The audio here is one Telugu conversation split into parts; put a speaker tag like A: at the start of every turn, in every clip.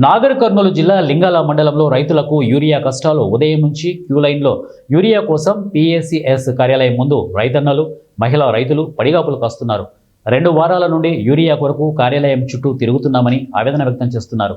A: నాగర్ కర్నూలు జిల్లా లింగాల మండలంలో రైతులకు యూరియా కష్టాలు. ఉదయం నుంచి క్యూ లైన్లో యూరియా కోసం పిఎసిఎస్ కార్యాలయం ముందు రైతన్నలు, మహిళా రైతులు పడిగాపులు కాస్తున్నారు. 2 వారాల నుండి యూరియా కొరకు కార్యాలయం చుట్టూ తిరుగుతున్నామని ఆవేదన వ్యక్తం చేస్తున్నారు.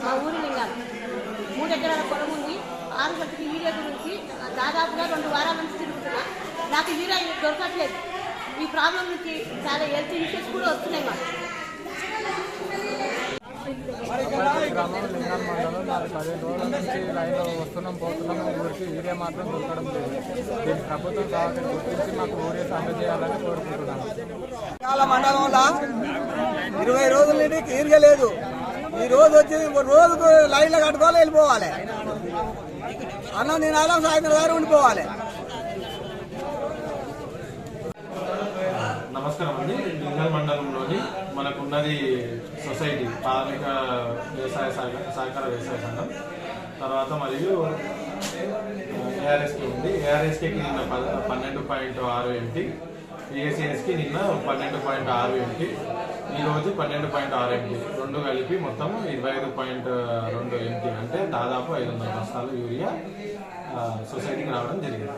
B: మా ఊరి లింగాలు 3 ఎకరాల పొలం ఉంది. 6 గంటలకి యూరియా గురించి దాదాపుగా 2 వారాల నుంచి తిరుగుతున్నా. నాకు యూరియా దొరకట్లేదు. ఈ ప్రాబ్లం నుంచి చాలా హెల్త్ ఇష్యూస్ కూడా వస్తున్నాయి.
C: గ్రామం లింగాల మండలం 15 రోజుల నుంచి లైన్లో వస్తున్నాం పోతున్నాం. ఊరికి యూరియా మాత్రం దొరకడం లేదు. దీన్ని ప్రభుత్వం కావాలని గుర్తించి మాకు యూరియా అందజేయాలని కోరుకుంటున్నాం.
D: లింగాల మండలంలో 20 రోజుల నుండి యూరియా లేదు. ఈ రోజు వచ్చి రోజుకు లైన్లో కట్టుకోవాలి, వెళ్ళిపోవాలి. అన్నం తినాలి, సాయంత్రం దాకా ఉండిపోవాలి.
E: నమస్కారం అండి. లింగాల మండలంలోని మనకున్నది సొసైటీ ప్రాథమిక వ్యవసాయ సహకార వ్యవసాయ సంఘం, తర్వాత మరియు ఏఆర్ఎస్కి ఉంది. ఏఆర్ఎస్కి నిన్న 12.6 ఎంటీ, పిఎస్సిఎస్కి నిన్న 12.6 ఎంటీ, ఈరోజు 12.6 ఎంటీ, 2 కలిపి మొత్తం 25.2 ఎంటీ, అంటే దాదాపు 500 బస్తాలు యూరియా సొసైటీకి రావడం జరిగింది.